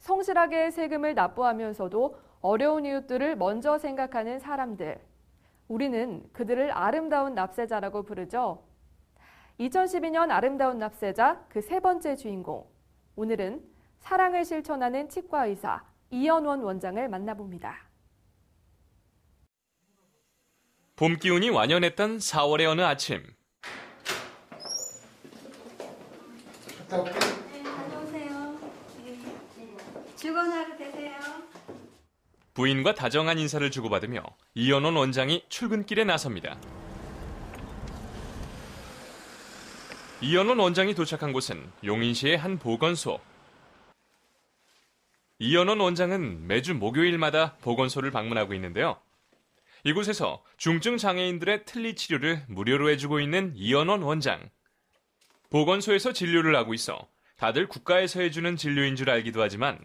성실하게 세금을 납부하면서도 어려운 이웃들을 먼저 생각하는 사람들. 우리는 그들을 아름다운 납세자라고 부르죠. 2012년 아름다운 납세자 그 세 번째 주인공. 오늘은 사랑을 실천하는 치과의사 이연원 원장을 만나봅니다. 봄 기운이 완연했던 4월의 어느 아침. 네, 다녀오세요. 네. 즐거운 하루 되세요. 부인과 다정한 인사를 주고받으며 이연원 원장이 출근길에 나섭니다. 이연원 원장이 도착한 곳은 용인시의 한 보건소. 이연원 원장은 매주 목요일마다 보건소를 방문하고 있는데요. 이곳에서 중증 장애인들의 틀니 치료를 무료로 해주고 있는 이연원 원장. 보건소에서 진료를 하고 있어 다들 국가에서 해주는 진료인 줄 알기도 하지만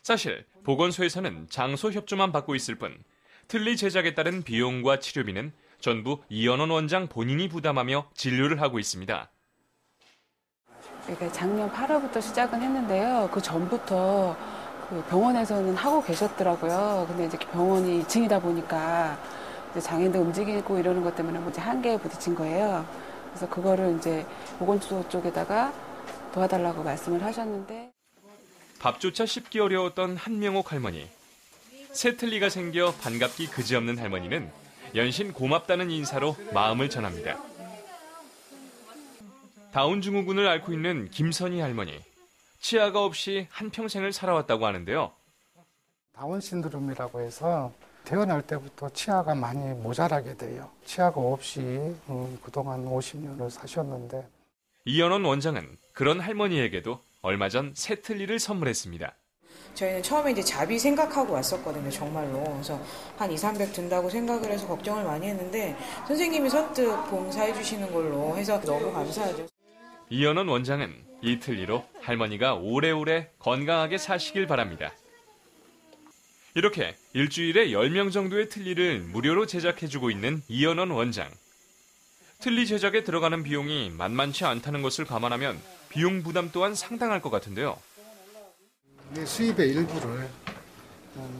사실 보건소에서는 장소 협조만 받고 있을 뿐 틀니 제작에 따른 비용과 치료비는 전부 이연원 원장 본인이 부담하며 진료를 하고 있습니다. 작년 8월부터 시작은 했는데요. 그 전부터 그 병원에서는 하고 계셨더라고요. 근데 이제 병원이 2층이다 보니까 이제 장애인들 움직이고 이러는 것 때문에 이제 한계에 부딪힌 거예요. 그래서 그거를 이제 보건소 쪽에다가 도와달라고 말씀을 하셨는데. 밥조차 씹기 어려웠던 한명옥 할머니. 새 틀니가 생겨 반갑기 그지없는 할머니는 연신 고맙다는 인사로 마음을 전합니다. 다운증후군을 앓고 있는 김선희 할머니. 치아가 없이 한평생을 살아왔다고 하는데요. 다운 신드롬이라고 해서 태어날 때부터 치아가 많이 모자라게 돼요. 치아가 없이 그동안 50년을 사셨는데. 이연원 원장은 그런 할머니에게도 얼마 전 새 틀니를 선물했습니다. 저희는 처음에 이제 자비 생각하고 왔었거든요, 정말로. 그래서 한 200~300 든다고 생각을 해서 걱정을 많이 했는데 선생님이 선뜻 봉사해 주시는 걸로 해서 너무 감사하죠. 이연원 원장은 이 틀니로 할머니가 오래오래 건강하게 사시길 바랍니다. 이렇게 일주일에 10명 정도의 틀니를 무료로 제작해주고 있는 이연원 원장. 틀니 제작에 들어가는 비용이 만만치 않다는 것을 감안하면 비용 부담 또한 상당할 것 같은데요. 내 수입의 일부를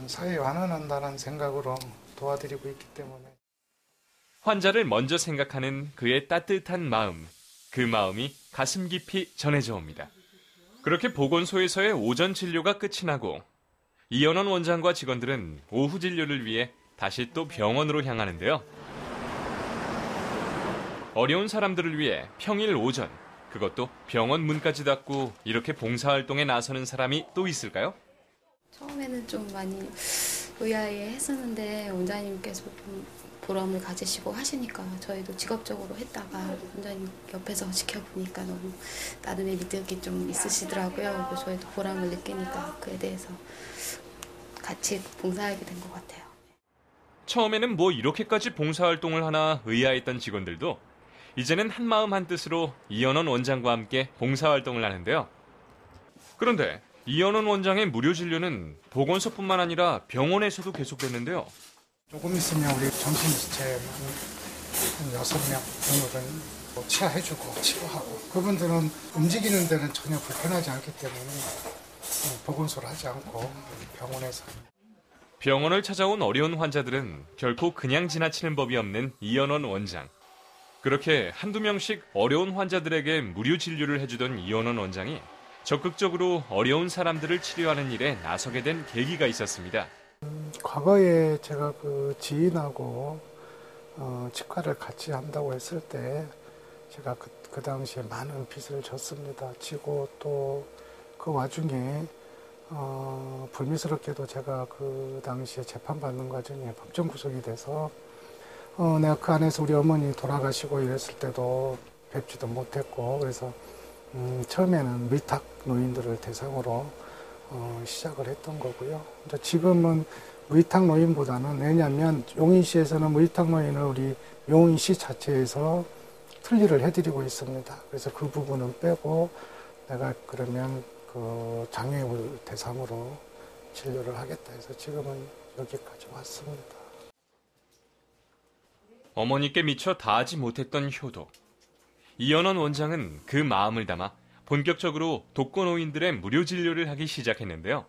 사회에 환원한다는 생각으로 도와드리고 있기 때문에. 환자를 먼저 생각하는 그의 따뜻한 마음. 그 마음이 가슴 깊이 전해져 옵니다. 그렇게 보건소에서의 오전 진료가 끝이 나고 이연원 원장과 직원들은 오후 진료를 위해 다시 또 병원으로 향하는데요. 어려운 사람들을 위해 평일 오전, 그것도 병원 문까지 닫고 이렇게 봉사활동에 나서는 사람이 또 있을까요? 처음에는 좀 많이 의아해했었는데 원장님께서 좀 보람을 가지시고 하시니까 저희도 직업적으로 했다가 원장님 옆에서 지켜보니까 너무 나름의 믿음이 좀 있으시더라고요. 그래서 저희도 보람을 느끼니까 그에 대해서 같이 봉사하게 된 것 같아요. 처음에는 뭐 이렇게까지 봉사활동을 하나 의아했던 직원들도 이제는 한마음 한뜻으로 이연원 원장과 함께 봉사활동을 하는데요. 그런데 이연원 원장의 무료 진료는 보건소뿐만 아니라 병원에서도 계속됐는데요. 조금 있으면 우리 정신지체 한 6명 오늘은 치아해주고 치료하고 그분들은 움직이는 데는 전혀 불편하지 않기 때문에 보건소를 하지 않고 병원에서. 병원을 찾아온 어려운 환자들은 결코 그냥 지나치는 법이 없는 이연원 원장. 그렇게 한두 명씩 어려운 환자들에게 무료 진료를 해주던 이연원 원장이 적극적으로 어려운 사람들을 치료하는 일에 나서게 된 계기가 있었습니다. 과거에 제가 그 지인하고 치과를 같이 한다고 했을 때 제가 그 당시에 많은 빚을 졌습니다. 지고 또 그 와중에 불미스럽게도 제가 그 당시에 재판받는 과정에 법정 구속이 돼서 내가 그 안에서 우리 어머니 돌아가시고 이랬을 때도 뵙지도 못했고 그래서 처음에는 위탁 노인들을 대상으로 시작을 했던 거고요. 지금은 위탁 노인보다는 왜냐하면 용인시에서는 위탁 노인을 우리 용인시 자체에서 틀니를 해드리고 있습니다. 그래서 그 부분은 빼고 내가 그러면 그 장애인을 대상으로 진료를 하겠다 해서 지금은 여기까지 왔습니다. 어머니께 미처 다하지 못했던 효도. 이연원 원장은 그 마음을 담아 본격적으로 독거노인들의 무료 진료를 하기 시작했는데요.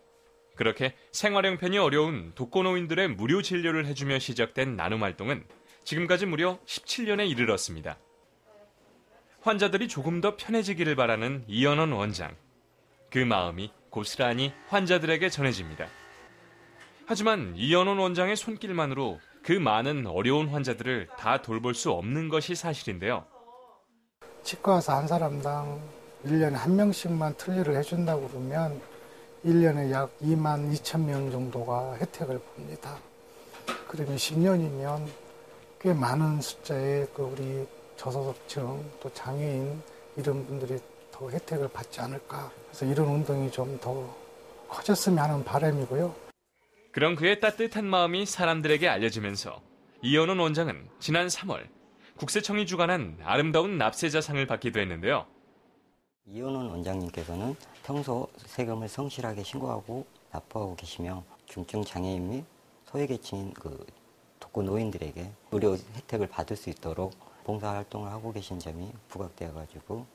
그렇게 생활 형편이 어려운 독거노인들의 무료 진료를 해주며 시작된 나눔 활동은 지금까지 무려 17년에 이르렀습니다. 환자들이 조금 더 편해지기를 바라는 이현원 원장. 그 마음이 고스란히 환자들에게 전해집니다. 하지만 이현원 원장의 손길만으로 그 많은 어려운 환자들을 다 돌볼 수 없는 것이 사실인데요. 치과 와서 한 사람당 1년에 한 명씩만 틀니를 해준다고 그러면 1년에 약 2만 2천 명 정도가 혜택을 봅니다. 그러면 10년이면 꽤 많은 숫자의 우리 저소득층 또 장애인 이런 분들이 더 혜택을 받지 않을까. 그래서 이런 운동이 좀 더 커졌으면 하는 바람이고요. 그런 그의 따뜻한 마음이 사람들에게 알려지면서 이현원 원장은 지난 3월 국세청이 주관한 아름다운 납세자상을 받기도 했는데요. 이현원 원장님께서는 평소 세금을 성실하게 신고하고 납부하고 계시며 중증 장애인 및 소외계층인 독거노인들에게 무료 혜택을 받을 수 있도록 봉사활동을 하고 계신 점이 부각되어가지고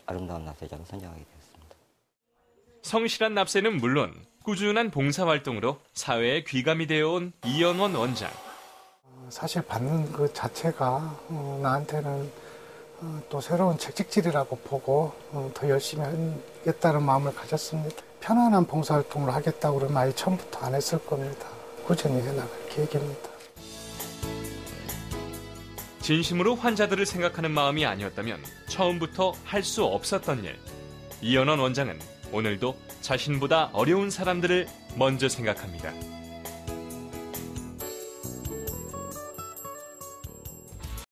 아름다운 납세자로 선정하게 되었습니다. 성실한 납세는 물론 꾸준한 봉사활동으로 사회에 귀감이 되어온 이현원 원장. 사실 받는 그 자체가 나한테는 또 새로운 책찍질이라고 보고 더 열심히 하겠다는 마음을 가졌습니다. 편안한 봉사활동을 하겠다고 그러면 아예 처음부터 안 했을 겁니다. 꾸준히 해나갈 계획입니다. 진심으로 환자들을 생각하는 마음이 아니었다면 처음부터 할 수 없었던 일. 이현원 원장은 오늘도 자신보다 어려운 사람들을 먼저 생각합니다.